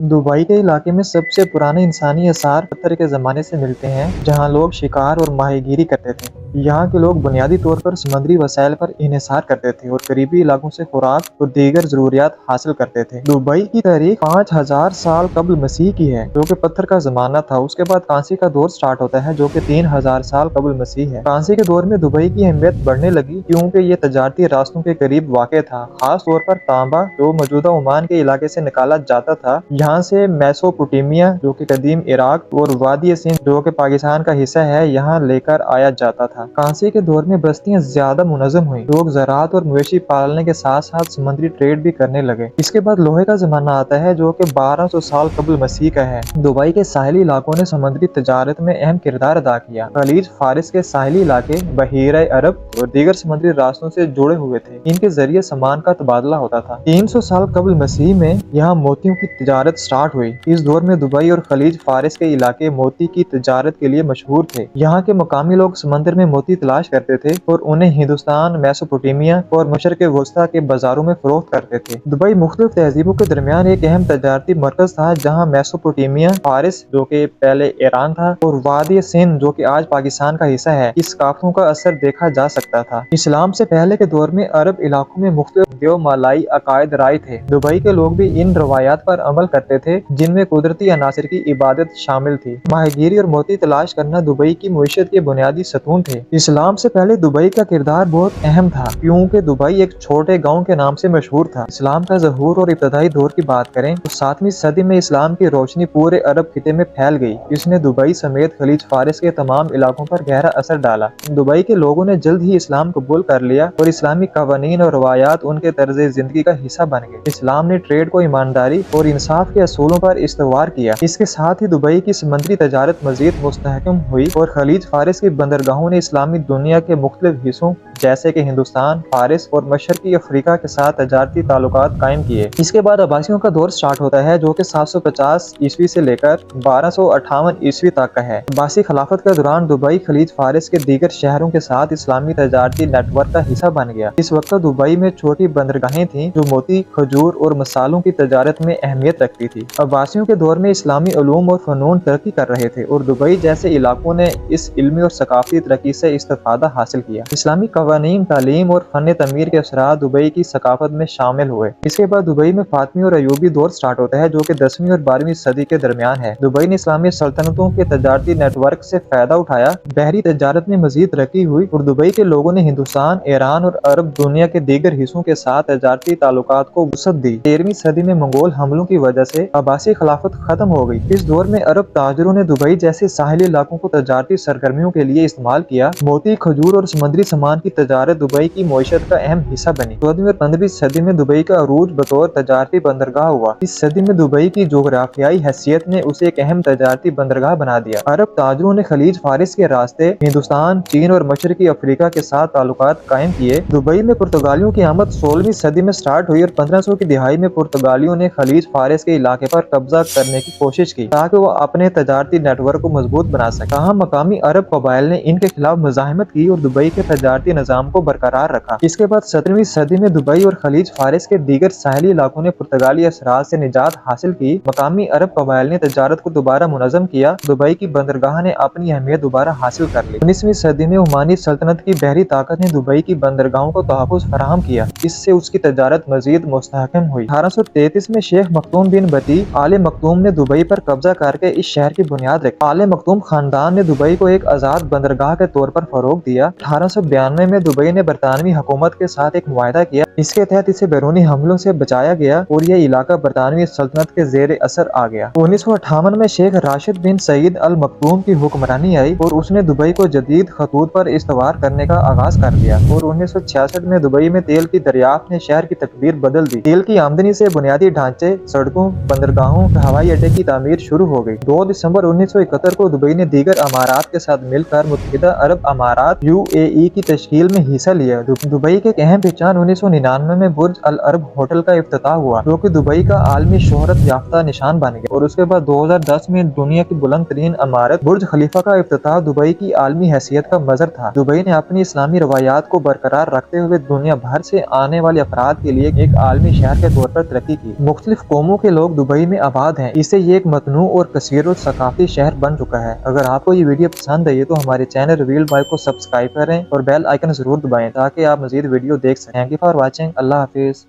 Dubai के इलाके में सबसे पुराने इंसानी आसार पत्थर के ज़माने से मिलते हैं, जहां लोग शिकार और माहीगीरी करते थे। यहाँ के लोग बुनियादी तौर पर समुद्री वसाइल पर इन्हिसार करते थे और करीबी इलाकों से खुराक और दीगर ज़रूरियात हासिल करते थे। दुबई की तारीख 5000 साल कबल मसीह की है, जो कि पत्थर का ज़माना था। उसके बाद कांसे का दौर स्टार्ट होता है, जो कि 3000 साल कबल मसीह है। कांसे के दौर में दुबई की अहमियत बढ़ने लगी, क्योंकि ये तजारती रास्तों के करीब वाक़ था। खास तौर पर तांबा, जो मौजूदा ओमान के इलाके से निकाला जाता था, यहाँ से मेसोपोटामिया, जो कि कदीम इराक, और वादी सिंध, जो कि पाकिस्तान का हिस्सा है, यहाँ लेकर आया जाता था। कांसे के दौर में बस्तियां ज्यादा मुनज़्ज़म हुई। लोग ज़राअत और मवेशी पालने के साथ साथ समुद्री ट्रेड भी करने लगे। इसके बाद लोहे का जमाना आता है, जो कि 1200 साल कबल मसीह का है। दुबई के साहिली इलाकों ने समुद्री तजारत में अहम किरदार अदा किया। खलीज फारिस के साहिली इलाके बहीरा अरब और दीगर समुद्री रास्तों से जुड़े हुए थे। इनके जरिए सामान का तबादला होता था। 300 साल कबल मसीह में यहाँ मोतियों की तजारत स्टार्ट हुई। इस दौर में दुबई और खलीज फारिस के इलाके मोती की तजारत के लिए मशहूर थे। यहाँ के मकामी लोग समंदर में मोती तलाश करते थे और उन्हें हिंदुस्तान, मेसोपोटामिया और मशरक़ वस्ता के बाजारों में फरोख्त करते थे। दुबई मुख्तलिफ तहजीबों के दरमियान एक अहम तजारती मरकज था, जहाँ मेसोपोटामिया, फारिस, जो कि पहले ईरान था, और वादी सिंध, जो कि आज पाकिस्तान का हिस्सा है, इस सकाफतों का असर देखा जा सकता था। इस्लाम से पहले के दौर में अरब इलाकों में मुख्तलिफ देवमालाई अकायद राय थे। दुबई के लोग भी इन रवायात पर अमल करते थे, जिनमें कुदरती अनासर की इबादत शामिल थी। माहीगीरी और मोती तलाश करना दुबई की मईशत के बुनियादी सतून थे। इस्लाम से पहले दुबई का किरदार बहुत अहम था, क्योंकि दुबई एक छोटे गांव के नाम से मशहूर था। इस्लाम का ज़हूर और इब्तदाई दौर की बात करें तो 7वीं सदी में इस्लाम की रोशनी पूरे अरब खिते में फैल गई। इसने दुबई समेत खलीज फारिस के तमाम इलाकों पर गहरा असर डाला। दुबई के लोगों ने जल्द ही इस्लाम कबूल कर लिया और इस्लामी कवानीन और रवायात उनके तर्ज जिंदगी का हिस्सा बन गए। इस्लाम ने ट्रेड को ईमानदारी और इंसाफ के असूलों पर इस्तवार किया। इसके साथ ही दुबई की समुद्री तजारत मजीद मुस्तहकम हुई और खलीज फारिस की बंदरगाहों ने इस्लामी दुनिया के मुख्तलिफ हिस्सों जैसे कि हिंदुस्तान, फारिस और मशरकी अफ्रीका के साथ तजारती ताल्लुकात कायम किए। इसके बाद अब्बासियों का दौर स्टार्ट होता है, जो कि 750 ईस्वी से लेकर 1258 ईस्वी तक का है। अब्बासी खिलाफत के दौरान दुबई खलीज फारिस के दीगर शहरों के साथ इस्लामी तजारती नेटवर्क का हिस्सा बन गया। इस वक्त दुबई में छोटी बंदरगाहें थीं, जो मोती, खजूर और मसालों की तजारत में अहमियत रखती थी। अब्बासियों के दौर में इस्लामी उलूम और फनून तरक्की कर रहे थे और दुबई जैसे इलाकों ने इस इल्मी और सकाफती तरक्की से इस्तेफादा हासिल किया। इस्लामी कवानीन, तालीम और फन तमीर के असरात दुबई की सकाफत में शामिल हुए। इसके बाद दुबई में फातमी और अयूबी दौर स्टार्ट होता है, जो कि 10वीं और 12वीं सदी के दरमियान है। दुबई ने इस्लामी सल्तनतों के तजारती नेटवर्क से फायदा उठाया। बहरी तजारत में मजीद तरक्की हुई और दुबई के लोगों ने हिंदुस्तान, ईरान और अरब दुनिया के दीगर हिस्सों के साथ तजारती ताल्लुकात को वसअत दी। 13वीं सदी में मंगोल हमलों की वजह से अब्बासी खिलाफत खत्म हो गई। इस दौर में अरब ताजरों ने दुबई जैसे साहिली इलाकों को तजारती सरगर्मियों के लिए इस्तेमाल किया। मोती, खजूर और समुद्री सामान की तजारत दुबई की मईशत का अहम हिस्सा बनी। 14वीं और 15वीं सदी में दुबई का अरूज बतौर तजारती बंदरगाह हुआ। इस सदी में दुबई की जोग्राफियाई हैसियत ने उसे एक अहम तजारती बंदरगाह बना दिया। अरब ताजरों ने खलीज फारिस के रास्ते हिंदुस्तान, चीन और मशरकी अफ्रीका के साथ ताल्लुकात कायम किए। दुबई में पुर्तगालियों की आमद 16वीं सदी में स्टार्ट हुई और 1500 की दिहाई में पुर्तगालियों ने खलीज फारिस के इलाके पर कब्जा करने की कोशिश की, ताकि वो अपने तजारती नेटवर्क को मजबूत बना सके। कहा मकामी अरब कबाइल ने इनके खिलाफ मुजाहिमत की और दुबई के तजारती निजाम को बरकरार रखा। इसके बाद 17वीं सदी में दुबई और खलीज फारिस के दीगर साहिली इलाकों ने पुर्तगाली असरात से निजात हासिल की। मकामी अरब कबाइल ने तजारत को दोबारा मुनज़्ज़म किया। दुबई की बंदरगाह ने अपनी अहमियत दोबारा हासिल कर ली। 19वीं सदी में उमानी सल्तनत की बहरी ताकत ने दुबई की बंदरगाहों को तहफ़्फ़ुज़ फराहम किया। इससे उसकी तजारत मजीद मुस्तहकम हुई। 1833 में शेख मखदूम बिन बती आले मखदूम ने दुबई पर कब्जा करके इस शहर की बुनियाद रखी। आले मखदूम खानदान ने दुबई को एक आजाद बंदरगाह के तौर पर फरोग दिया। 1892 में दुबई ने बरतानवी हुकूमत के साथ एक मुआहदा किया। इसके तहत इसे बैरूनी हमलों से बचाया गया और यह इलाका बरतानवी सल्तनत के जेर असर आ गया। 1958 में शेख राशिद बिन सईद अल मखदूम की हुक्मरानी आई और उसने दुबई को जदीद खतूत पर इस्तवार करने का आगाज कर दिया और 1966 में दुबई में तेल की दरियाफ्त ने शहर की तकदीर बदल दी। तेल की आमदनी से बुनियादी ढांचे, सड़कों, बंदरगाहों, हवाई अड्डे की तामीर शुरू हो गई। 2 दिसंबर 1971 को दुबई ने दीगर अमारात के साथ मिलकर मुत्तहिदा अरब अमारात UAE की तश्कील में हिस्सा लिया। दुबई की एक अहम पहचान 1999 में बुर्ज अल अरब होटल का इफ्तिताह हुआ, जो कि दुबई का आलमी शोहरत याफ्ता निशान बन गया। और उसके बाद 2010 में दुनिया की बुलंद तरीन इमारत बुर्ज खलीफा का इफ्तिताह दुबई की आलमी हैसियत का मजर था। दुबई ने अपनी इस्लामी रवायात को बरकरार रखते हुए दुनिया भर से आने वाले अफराद के लिए एक आलमी शहर के तौर पर तरक्की की। मुख्तलिफ कौमों के लोग दुबई में आबाद हैं, इससे ये एक मतनू और कसीर और सकाफी शहर बन चुका है। अगर आपको ये वीडियो पसंद आई तो हमारे चैनल रिवील बॉय को सब्सक्राइब करें और बेल आइकन जरूर दबाएं ताकि आप मजीद वीडियो देख सकें। Thank you for watching. Allah Hafiz.